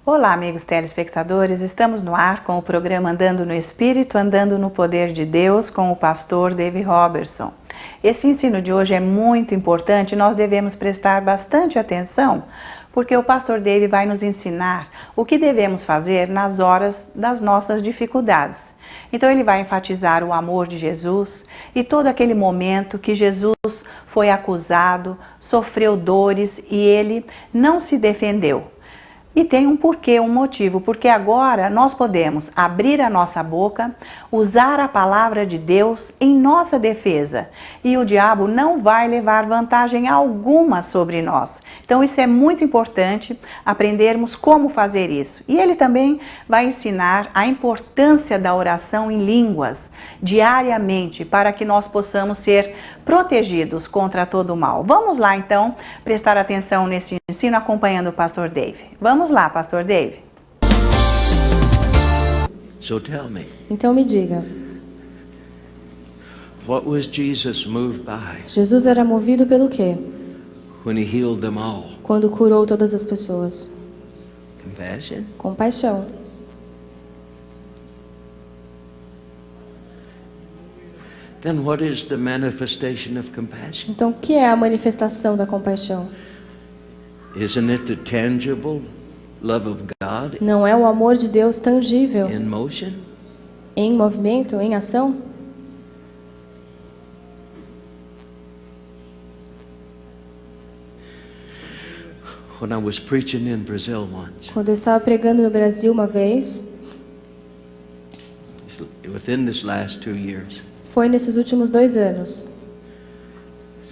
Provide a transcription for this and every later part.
Olá, amigos telespectadores, estamos no ar com o programa Andando no Espírito, Andando no Poder de Deus, com o pastor Dave Robertson. Esse ensino de hoje é muito importante, nós devemos prestar bastante atenção, porque o pastor Dave vai nos ensinar o que devemos fazer nas horas das nossas dificuldades. Então ele vai enfatizar o amor de Jesus e todo aquele momento que Jesus foi acusado, sofreu dores e ele não se defendeu. E tem um porquê, um motivo, porque agora nós podemos abrir a nossa boca, usar a palavra de Deus em nossa defesa e o diabo não vai levar vantagem alguma sobre nós. Então isso é muito importante, aprendermos como fazer isso. E ele também vai ensinar a importância da oração em línguas diariamente para que nós possamos ser protegidos contra todo o mal. Vamos lá então prestar atenção nesse ensino acompanhando o pastor Dave. Vamos lá, pastor Dave. So tell me, Então me diga, what was Jesus moved by Jesus era movido pelo quê? when he healed them all? Quando curou todas as pessoas? Compassion? Compaixão. Then what is the manifestation of compassion? Então o que é a manifestação da compaixão? Isn't it the tangible love of God Não é o amor de Deus tangível, in motion? em movimento, em ação? When I was preaching in Brazil once, Quando eu estava pregando no Brasil uma vez, within this last 2 years, foi nesses últimos 2 anos,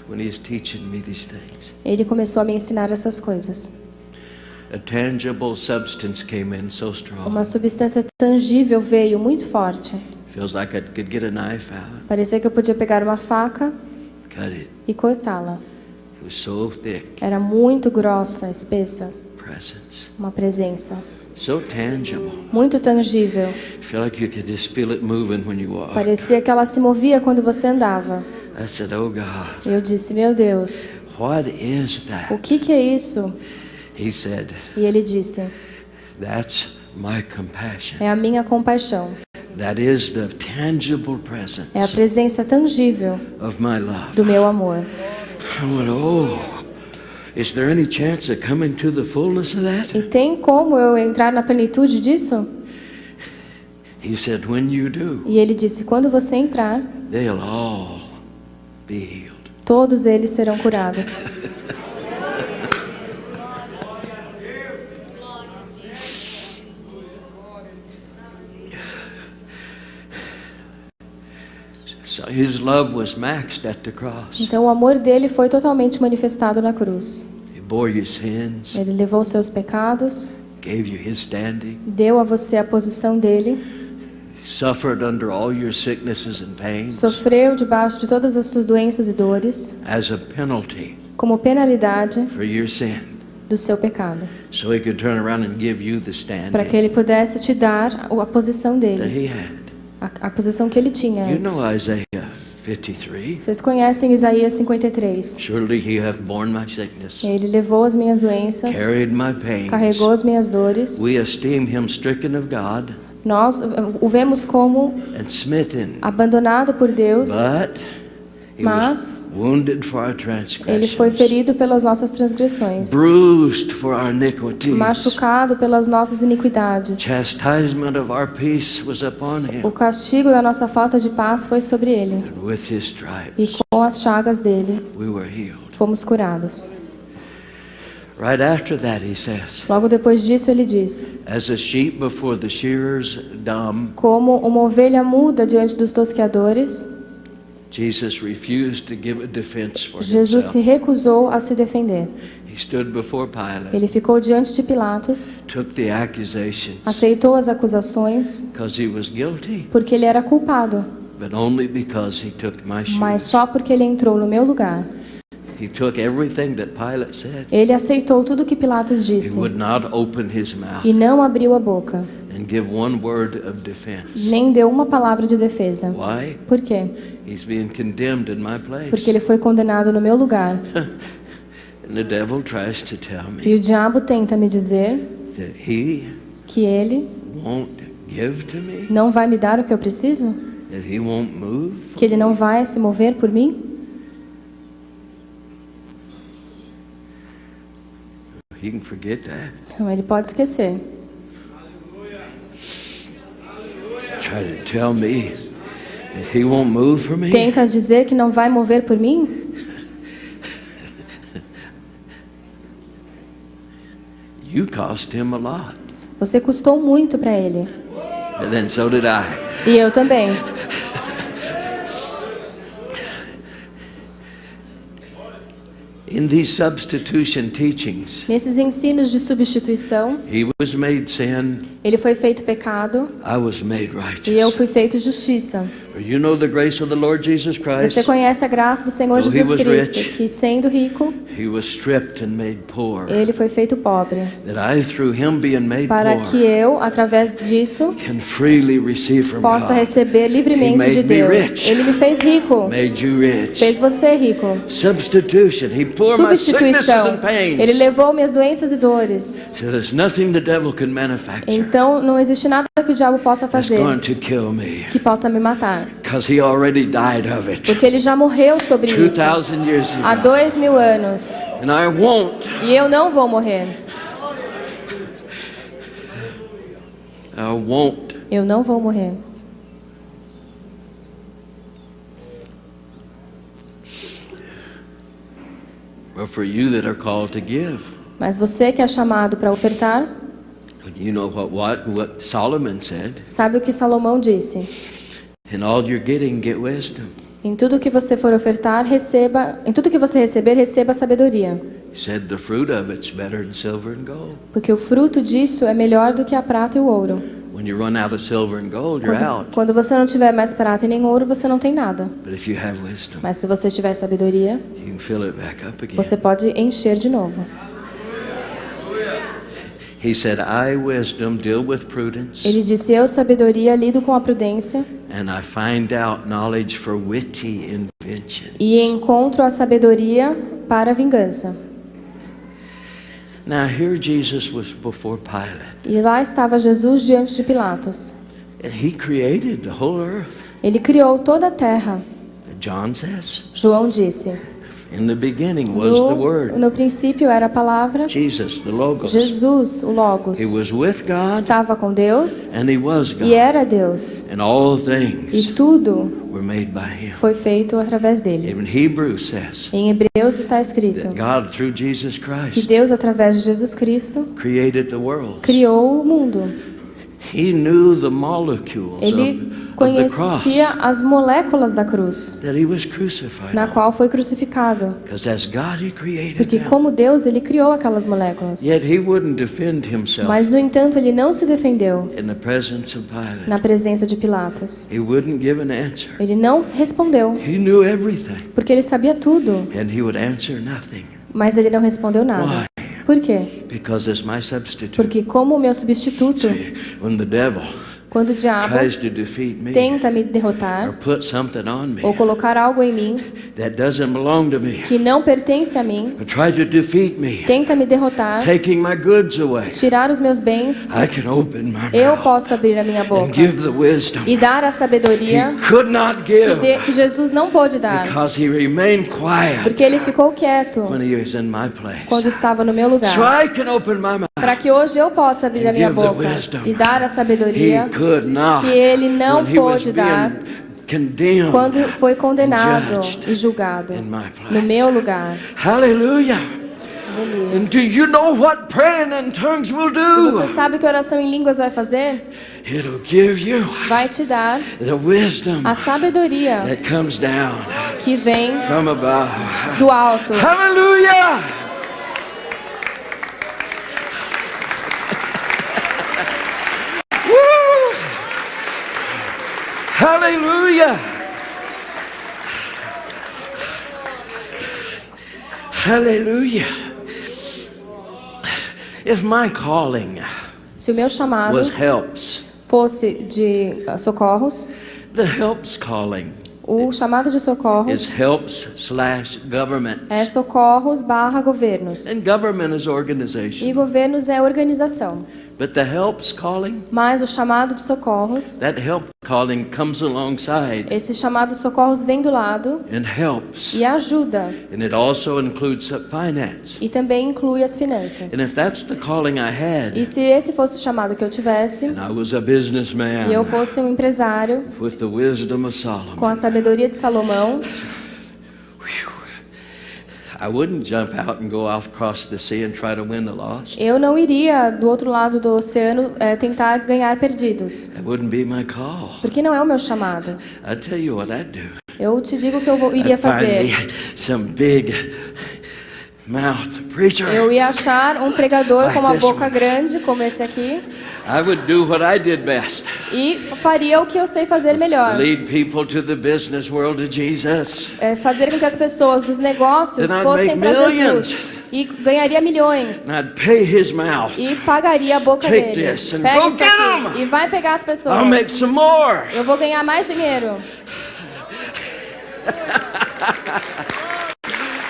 when he's teaching me these things, ele começou a me ensinar essas coisas. a tangible substance came in so strong. Uma substância tangível veio muito forte. Feels like I could get a knife out, Parecia que eu podia pegar uma faca cut it. e cortá-la. It was so thick, Era muito grossa, espessa, presence, uma presença. so tangible. Muito tangível. Feel like you could just feel it moving when you walk. Parecia que ela se movia quando você andava. I said, "Oh God, Eu disse, meu Deus, what is that?" o que é isso? He said, E ele disse, "That's my compassion. é a minha compaixão. That is the tangible presence É a presença tangível of my love." do meu amor. I went, "Oh, is there any chance of coming to the fullness of that?" E tem como eu entrar na plenitude disso? He said, "When you do, E ele disse, quando você entrar, they'll all be healed." todos eles serão curados. So his love was maxed at the cross. Então o amor dele foi totalmente manifestado na cruz. He bore your sins, Ele levou seus pecados, gave you his standing, deu a você a posição dele, suffered under all your sicknesses and pains sofreu debaixo de todas as suas doenças e dores, as a penalty como penalidade for your sin, do seu pecado, so he could turn around and give you the para que standing ele pudesse te dar a posição that dele, he had. a posição que ele tinha You know antes. Isaiah 53. Vocês conhecem Isaías 53. Surely he hath borne my sickness, Ele levou as minhas doenças, carried my pains. carregou as minhas dores. We esteem him stricken of God Nós o vemos como and smitten, abandonado por Deus, but he was mas wounded for our ele foi transgressions, ferido pelas nossas transgressões, bruised for our iniquities. machucado pelas nossas iniquidades. Chastisement of our peace was upon O him, castigo da nossa falta de paz foi sobre ele, and with his e stripes com as chagas dele we were healed. fomos curados. Right after that, he says, Logo depois disso ele diz, as a sheep before the shearers dumb, como uma ovelha muda diante dos tosqueadores, Jesus refused to give a defense for Jesus se himself. recusou a se defender. He stood before Pilate, Ele ficou diante de Pilatos, took the accusations, aceitou as acusações, because he was guilty, porque ele era culpado, but only because he took my mas shoes. só porque ele entrou no meu lugar. He took everything that Pilate said. Ele aceitou tudo o que Pilatos He disse would not open his mouth e não abriu a boca, and give one word of defense. nem deu uma palavra de defesa. Why? Por quê? He's being condemned in my place. Porque ele foi condenado no meu lugar. And the devil tries to tell E me o diabo tenta me dizer that He que Ele won't give to me? não vai me dar o que eu preciso? That He won't move? Que Ele não vai se mover por mim? You can forget that. Não, Ele pode esquecer. Try to tell me that He won't move for me? Tenta dizer que não vai mover por mim? You cost Him a lot. Você custou muito para Ele. And then so did I. E eu também. In these substitution teachings, Nesses ensinos de substituição, He was made sin, Ele foi feito pecado I was made e eu righteous. fui feito justiça. For you know the grace of the Lord Jesus Christ. Você conhece a graça do Senhor Though he Jesus was Cristo, rich, que sendo rico, He was stripped and made poor. Ele foi feito pobre, That I, through Him being made para poor, que eu, através disso, can freely receive from possa God. receber He livremente made de me Deus. rich. Ele me fez rico, Made you rich. fez você rico. Substitution. He bore my sicknesses Substituição. and pains. Ele levou minhas doenças e dores. So there's nothing the devil can manufacture Então não existe nada que o diabo possa that's fazer going to kill me. que possa me matar, Because He already died of it. porque ele já morreu sobre isso 2,000 years há ago. 2000 anos. And I won't. E eu não vou morrer. I won't. Eu não vou morrer. But for you that are called to give, Mas você que é chamado para ofertar, you know what Solomon said. sabe o que Salomão disse? In all you're getting, get wisdom. Em tudo que você for ofertar, receba. Em tudo que você receber, receba sabedoria. He said the fruit of it's better than silver and gold. Porque o fruto disso é melhor do que a prata e o ouro. When you run out of silver and gold, you're out. Quando você não tiver mais prata e nem ouro, você não tem nada. But if you have wisdom, Mas se você tiver sabedoria, you can fill it back up again. você pode encher de novo. He said, I, wisdom, deal with prudence, Ele disse: eu, sabedoria, lido com a prudência and I find out knowledge for witty inventions. e encontro a sabedoria para a vingança. Now here Jesus was before Pilate, E lá estava Jesus diante de Pilatos. and He created the whole earth. Ele criou toda a terra. John says, João disse: in the beginning was the Word, no princípio era a palavra, Jesus, the Logos. Jesus, o Logos. He was with God, Estava com Deus and He was God. e era Deus. And all E things tudo were made by Him. foi feito através dele. Even Hebrews says Em Hebreus está escrito that God, through Jesus que Christ, Deus, através de Jesus Cristo, created the world. criou o mundo. He knew the molecules Ele of the cross conhecia as moléculas da cruz, that He was crucified na on. qual foi crucificado. Because as God, He created Porque them. como Deus, ele criou aquelas moléculas. Yet He wouldn't defend Himself Mas, no entanto, ele não se defendeu in the presence of Pilate. na presença de Pilatos. He wouldn't give an answer. Ele não respondeu, He knew everything, porque ele sabia tudo, and He would answer nothing. mas ele não respondeu nada. Why? Por quê? Because as my substitute. Porque como o meu substituto, See, when the devil quando o diabo tries to defeat me tenta me or derrotar put something on me ou colocar algo em mim that doesn't belong to me, que não pertence a mim, or try to defeat me, tenta me derrotar, taking my goods away, tirar os meus bens, I can open my eu mouth posso abrir a minha and boca give the wisdom e dar a sabedoria He could not give que Jesus não pôde dar, because He remained quiet porque ele ficou quieto when He was in my place. quando estava no meu lugar. So I can open my mouth. Para que hoje eu possa abrir a minha give the boca wisdom e dar a He sabedoria could not que ele não when He was pôde dar being condemned quando foi condenado judged e julgado in my place. no meu lugar. Hallelujah. And do you know what praying in tongues will E do? você sabe o que oração em línguas vai fazer? It'll give you Vai te dar the wisdom a sabedoria that comes down que vem from above. do alto. Hallelujah. Woo! Hallelujah. Hallelujah. If my calling Se o meu chamado was helps, fosse de socorros, the helps calling O chamado de socorros is helps/governments. é socorros / governos. And government is E organization. governos é organização. But the helps calling, Mas o chamado de socorros, that help calling comes alongside esse chamado de socorros vem do lado and helps. e ajuda. And it also includes finance. E também inclui as finanças. And if that's the calling I had, E se esse fosse o chamado que eu tivesse, and I was a businessman e eu fosse um empresário with the wisdom of com a Solomon, sabedoria de Salomão, I wouldn't jump out and go off across the sea and try to win the lost. eu não iria do outro lado do oceano tentar ganhar perdidos. That wouldn't be my call. Porque não é o meu chamado. I tell you what I'd do. Eu te digo o que eu iria I'd find fazer. me some big mouth preacher. Eu ia achar um pregador Like com uma this boca one. grande, como esse aqui, I would do what I did best. e faria o que eu sei fazer melhor. Lead people to the business world of Jesus. Fazer com que as pessoas dos negócios Then I'd fossem make para millions. Jesus. E ganharia milhões. And I'd pay his mouth. E pagaria a boca Take dele. this and Pega go isso get aqui 'em. e vai pegar as pessoas. I'll make some more. Eu vou ganhar mais dinheiro.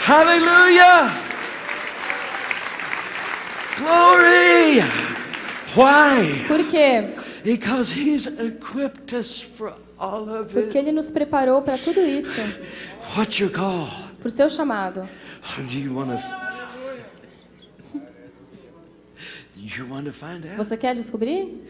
Hallelujah. Glory. Why? Por quê? Because he's equipped us for all of Porque it. Ele nos preparou para tudo isso. What's your call? Para o seu chamado. Do you want to find out? Você quer descobrir?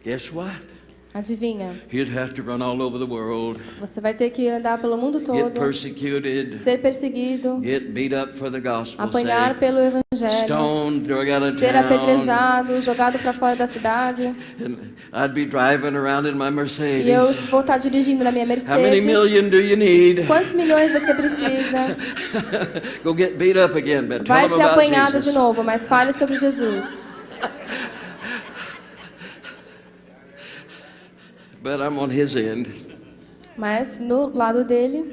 Guess what? Adivinha. You'd have to run all over the world, Você vai ter que andar pelo mundo get todo, persecuted, ser perseguido, get beat up for the gospel's apanhar sake, pelo evangelho, stoned, drug out of ser town. apedrejado, jogado para fora da cidade. And I'd be driving around in my E eu Mercedes. vou estar dirigindo na minha How many Mercedes. million do you need? Quantos milhões você precisa? Go get beat up again, but tell Vai them ser about apanhado Jesus. de novo, mas fale sobre Jesus. But I'm on his end. Mas no lado dele,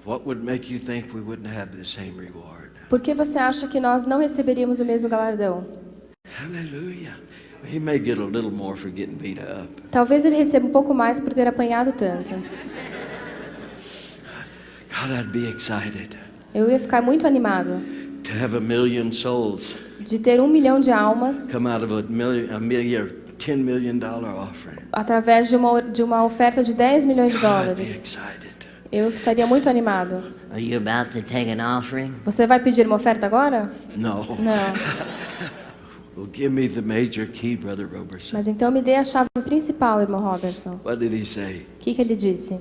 What would make you think we wouldn't have the same reward? por que você acha que nós não receberíamos o mesmo galardão? Hallelujah. He may get a little more for getting beat up. Talvez ele receba um pouco mais por ter apanhado tanto. God, I'd be excited Eu ia ficar muito animado to have 1 million souls de ter 1 milhão de almas come out of a $10 million offering. através de uma oferta de 10 milhões de God, I'd be dólares. excited. Eu estaria muito animado. Are you about to take an offering? Você vai pedir uma oferta agora? No. Não. Well, give me the major key, Brother Robertson. Mas então me dê a chave principal, irmão Robertson. What did he say? O que ele disse?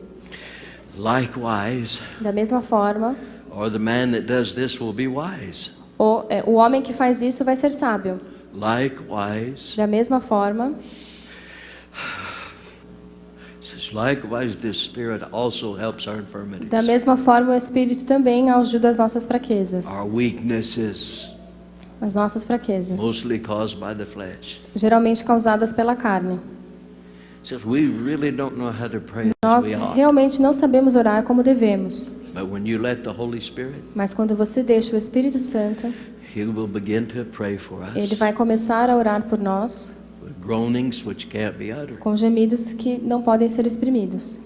Likewise, Da mesma forma, or the man that does this will be wise. o homem que faz isso vai ser sábio. Likewise, Da mesma forma, says, likewise, this Spirit also helps our infirmities, da mesma forma o Espírito também ajuda as nossas fraquezas. our weaknesses, As nossas fraquezas, mostly caused by the flesh. geralmente causadas pela carne. Says we really don't know how to pray Nós as we ought. realmente não sabemos orar como devemos. But when you let the Holy Spirit, Mas quando você deixa o Espírito Santo, He will begin to pray for us ele vai começar a orar por nós with groanings which can't be uttered. com gemidos que não podem ser exprimidos.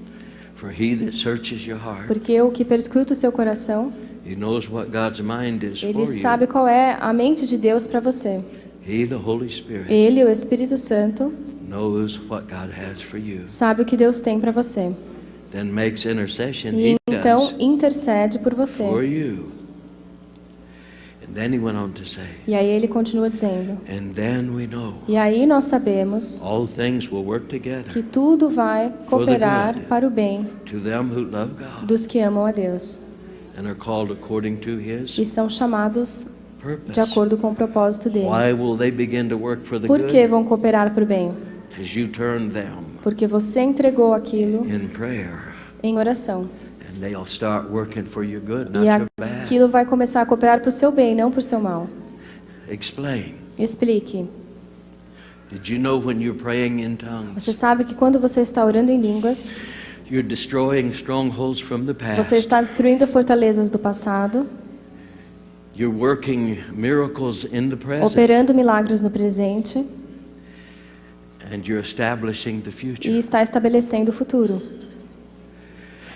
For He that searches your heart, Porque o que perscruta o seu coração, He knows what God's mind is ele for sabe you. qual é a mente de Deus para você. He, the Holy Spirit, Ele, o Espírito Santo, knows what God has for you. sabe o que Deus tem para você. Then makes intercession, E He então does, intercede por for você. you. And then He went on to say, E aí ele continua dizendo: and then we know e aí nós sabemos all things will work together que tudo vai cooperar para o bem to them who love God dos que amam a Deus and are called according to His e são chamados de purpose. acordo com o propósito dele. Why will they begin to work for the Por que good? vão cooperar para o bem? Because you turned them Porque você entregou aquilo in prayer, em oração. and they'll start working for your good, E not your bad. aquilo vai começar a cooperar para o seu bem, não para o seu mal. Explain. Explique. Did you know when you're praying in tongues, Você sabe que quando você está orando em línguas, you're destroying strongholds from the você past. está destruindo fortalezas do passado, You're working miracles in the present, operando milagres no presente and you're establishing the e future. está estabelecendo o futuro.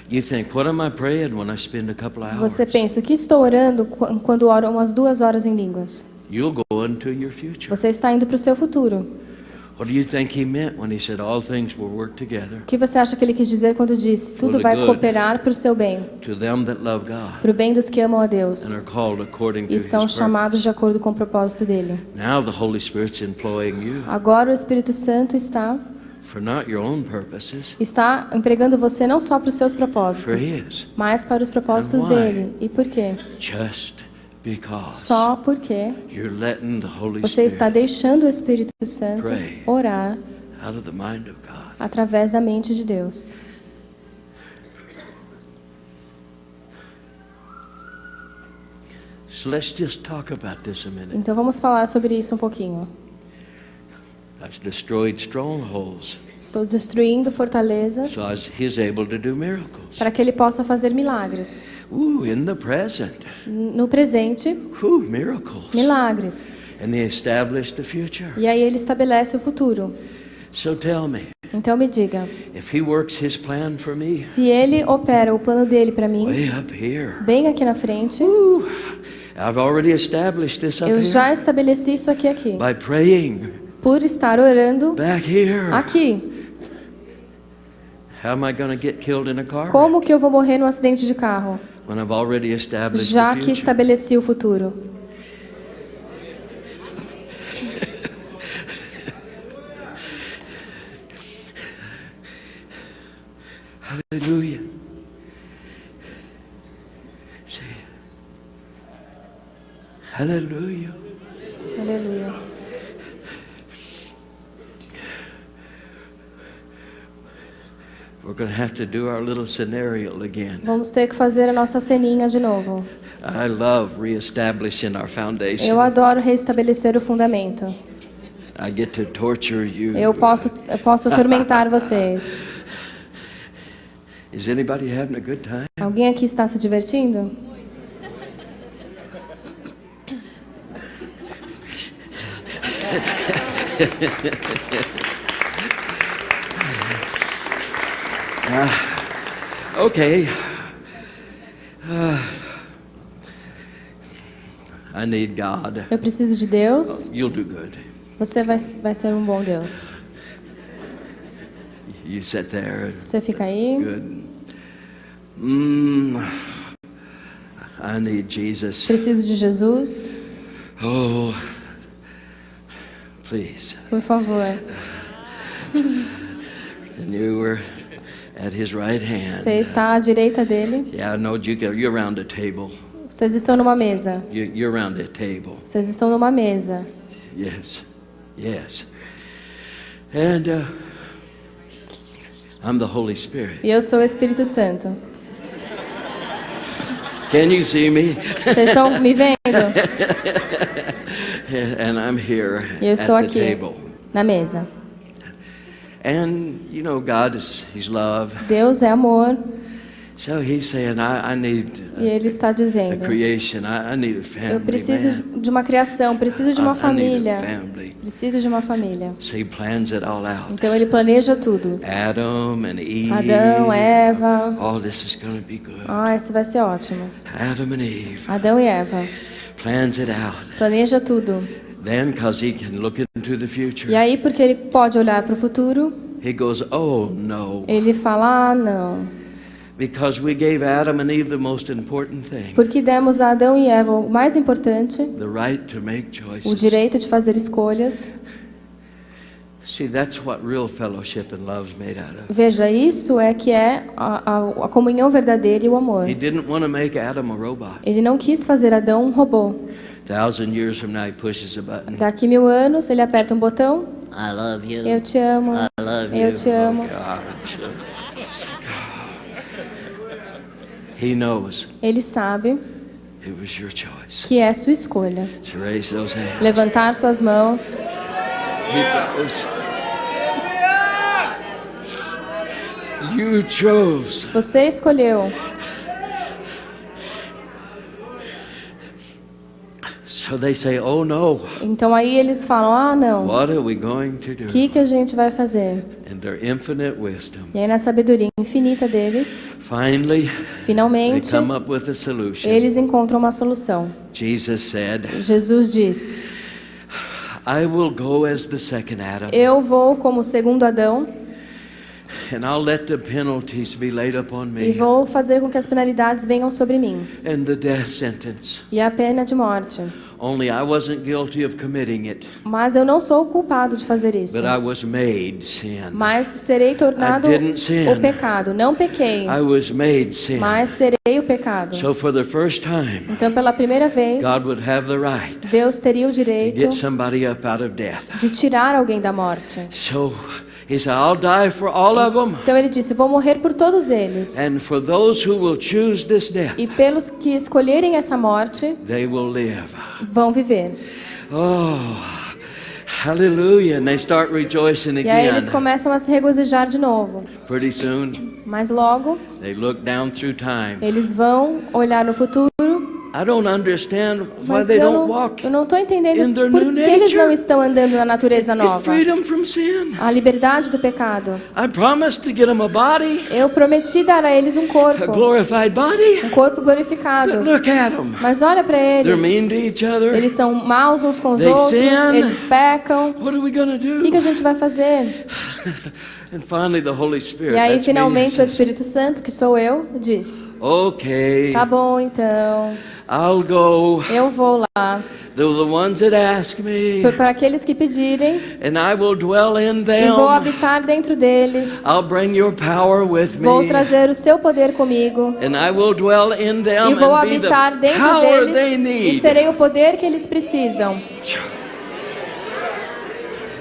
You think, what am I praying when I spend a couple of hours? Você pensa, o que estou orando quando oro umas 2 horas em línguas? You'll go into your future. Você está indo para o seu futuro. What do you think he meant when he said all things will work together O que você acha que ele quis dizer quando disse, tudo vai cooperar para o seu bem, to them that love God para o bem dos que amam a Deus and are called according to e his são chamados de purpose? acordo com o propósito dele? Now the Holy Spirit's employing you Agora o Espírito Santo for not your own purposes, está empregando você não só para os seus for propósitos, his. mas para os propósitos And why? dele. E por quê? Just because Só porque you're letting the Holy você está Spirit deixando o Espírito Santo Pray. orar out of the mind of God. através da mente de Deus. So let's just talk about this a minute. Então vamos falar sobre isso um pouquinho. I've destroyed strongholds Estou destruindo fortalezas so he's able to do miracles. para que ele possa fazer milagres. In the present. No presente, Miracles. milagres. And he established the future. E aí ele estabelece o futuro. So tell me, Então me diga, if he works his plan for me se ele opera o plano dele para mim, way up here, bem aqui na frente, I've already established this up eu here já estabeleci isso aqui. by praying Por estar orando back here. aqui. How am I going to get killed in a car Como que eu vou morrer num acidente de carro? when I've already established Já the que future? estabeleci o futuro. Hallelujah. See. Hallelujah. Aleluia. We're going to have to do our little scenario again. Vamos ter que fazer a nossa ceninha de novo. I love reestablishing our foundation. Eu adoro restabelecer o fundamento. I get to torture you. Eu posso atormentar vocês. Is anybody having a good time? Alguém aqui está se divertindo? Okay. I need God. Eu preciso de Deus. You'll do good. Você vai ser um bom Deus. You sit there. Você fica aí. Good. I need Jesus. Preciso de Jesus. Oh, please. Por favor. And you were at his right hand. Você está à direita dele. Yeah, I know you're around a table. Vocês estão numa mesa. You're around a table. Vocês estão numa mesa. Yes, yes. And I'm the Holy Spirit. E eu sou o Espírito Santo. Can you see me? Vocês estão me vendo? And I'm here E eu estou at the aqui table. na mesa. And you know, God He's love. Deus é amor. So He's saying, I need E Ele está a dizendo, creation. I need a family. eu preciso man. de uma criação, preciso de uma I need a família. family. Preciso de uma família. So He plans it all out. Então Ele planeja tudo. Adam and Eve. Adão, Eva. Oh, this is going to be good. Isso vai ser ótimo. Adam and Eve Adão e Eva. plans it out. Planeja tudo. Then, because He can look into the future, E aí, porque Ele pode olhar para o futuro, He goes, oh no, Ele fala, não. because we gave Adam and Eve the most important thing, Porque demos a Adão e Eva o mais importante, the right to make choices. o direito de fazer escolhas. See, that's what real fellowship and love is made out of. Veja, isso é que é a comunhão verdadeira e o amor. He didn't want to make Adam a robot. Ele não quis fazer Adão um robô. 1,000 years from now, He pushes a button. Daqui 1000 anos, ele aperta um botão. I love you. Eu te amo. I love Eu you. te amo. God. He knows Ele sabe it was your choice que é sua escolha. to raise those hands. Levantar suas mãos. He goes, you chose. Você escolheu. So they say, oh no, Então aí eles falam, ah não, what are we going to o do? que a gente vai fazer? In their infinite wisdom, E aí na sabedoria infinita deles, finally, they finalmente, come up with a solution. eles encontram uma solução. Jesus said, Jesus diz, I will go as the second Adam, eu vou como o segundo Adão and I'll let the penalties be laid upon e me, vou fazer com que as penalidades venham sobre mim. and the death sentence. E a pena de morte. Only I wasn't guilty of committing it, Mas eu não sou o culpado de fazer isso. but I was made sin. Mas serei tornado I didn't sin. o pecado. Não pequei, I was made sin. mas serei o pecado. So for the first time, Então, pela primeira vez, God would have the right Deus teria o to direito get somebody up out of death. de tirar alguém da morte. So he said, I'll die for all of them, Então ele disse, vou morrer por todos eles. and for those who will choose this death, E pelos que escolherem essa morte, they will live. vão viver. Oh, hallelujah. And they start rejoicing E aí eles again. começam a se regozijar de novo. Pretty soon, Mas logo, they look down through time. eles vão olhar no futuro. I don't understand why Mas they eu don't não walk estou in entendendo their por new que eles não nature. estão andando na natureza It's nova. freedom from sin. A liberdade do pecado. I promised to get them a body, Eu prometi dar a eles um a corpo. glorified body. Um corpo But glorificado. look at them. Mas olha para They're eles. mean to each other. Eles são maus uns com os They outros. sin. Eles pecam. What are we going to O que a do? gente vai fazer? And finally the Holy Spirit, E aí, that's me, finalmente, o says, Espírito Santo, que sou eu, diz: okay, tá bom, então, I'll go. eu vou lá. They're the ones that ask me, Foi para aqueles que pedirem, and I will dwell in e vou them. habitar dentro deles. I'll bring your power with Vou me, trazer o seu poder comigo. and I will dwell in E them vou and be the habitar dentro power they deles. E need. serei o poder que eles precisam.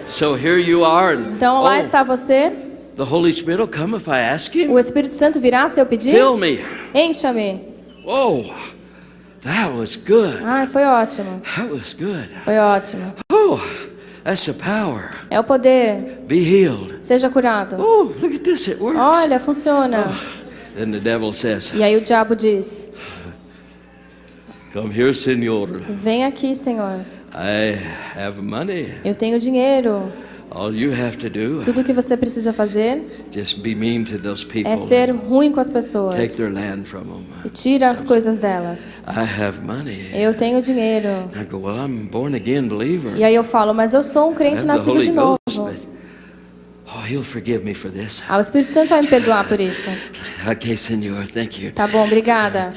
So here you are. And, Então, lá está você. the Holy Spirit will come if I ask him. O Espírito Santo virá se eu pedir? Fill me. Encha-me. Oh, that was good. Ai, foi ótimo. That was good. Foi ótimo. Oh, that's the power. É o poder. Be healed. Seja curado. Oh, look at this. It works. Olha, funciona. Then the devil says, E aí o diabo diz: come here, Senor. vem aqui, Senhor. I have money. Eu tenho dinheiro. All you have to do, Tudo o que você precisa fazer just be mean to those people. é ser ruim com as pessoas. Take their land from them. E tira as coisas delas. I have money. Eu tenho dinheiro. I go, well, I'm a born again believer. E aí eu falo, mas eu sou um I crente have the nascido Holy de novo. Ghost, but oh, He'll forgive me for this. Ah, o Espírito Santo vai me perdoar por isso. Okay, Senor, thank you. Tá bom, obrigada.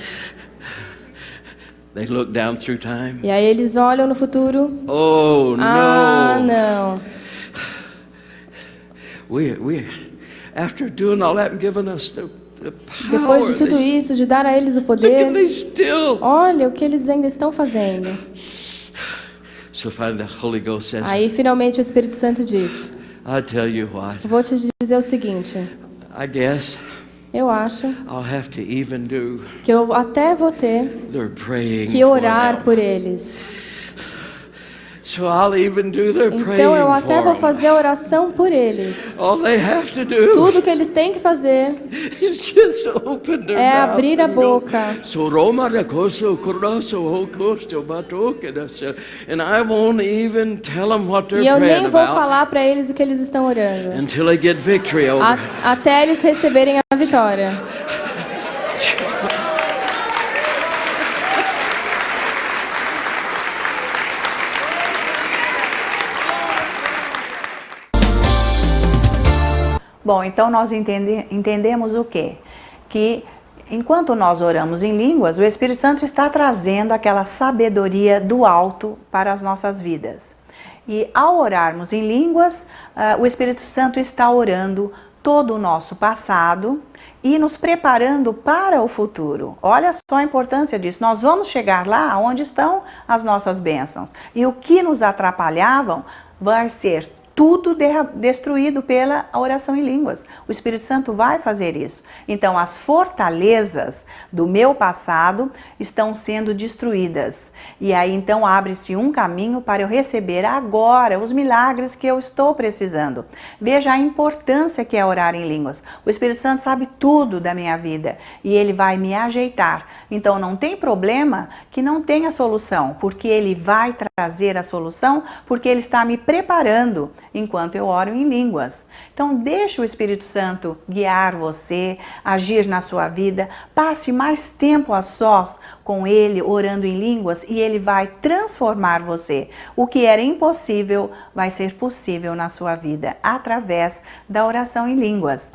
They look down through time. E aí eles olham no futuro. Oh Ah, no! não. We, after doing all that and giving us the power, Depois de tudo they, isso, de dar a eles o look at poder, they still. olha o que eles ainda estão fazendo. So finally, the Holy Ghost says, Aí finalmente o Espírito Santo diz: I'll tell you what. vou te dizer o seguinte, I guess eu acho I'll have to even do que eu até vou ter their praying que for orar them. por eles. So I'll even do their praying Então eu até for vou them. fazer a oração por eles. All they have to do Tudo que eles têm que fazer is just open their é mouth abrir a and go, boca. "So Roma rakoso kuraso hokosto batokedasa," and I won't even tell them what they're E eu praying nem vou about falar para eles o que eles estão orando. until they get victory over it. Até eles receberem a vitória. Bom, então nós entendemos o quê? Que enquanto nós oramos em línguas, o Espírito Santo está trazendo aquela sabedoria do alto para as nossas vidas. E ao orarmos em línguas, o Espírito Santo está orando todo o nosso passado e nos preparando para o futuro. Olha só a importância disso. Nós vamos chegar lá onde estão as nossas bênçãos. E o que nos atrapalhavam vai ser tudo destruído pela oração em línguas. O Espírito Santo vai fazer isso. Então, as fortalezas do meu passado estão sendo destruídas. E aí, então, abre-se um caminho para eu receber agora os milagres que eu estou precisando. Veja a importância que é orar em línguas. O Espírito Santo sabe tudo da minha vida e ele vai me ajeitar. Então, não tem problema que não tenha solução, porque ele vai trazer a solução, porque ele está me preparando enquanto eu oro em línguas. Então, deixe o Espírito Santo guiar você, agir na sua vida, passe mais tempo a sós com ele, orando em línguas, e ele vai transformar você. O que era impossível vai ser possível na sua vida, através da oração em línguas.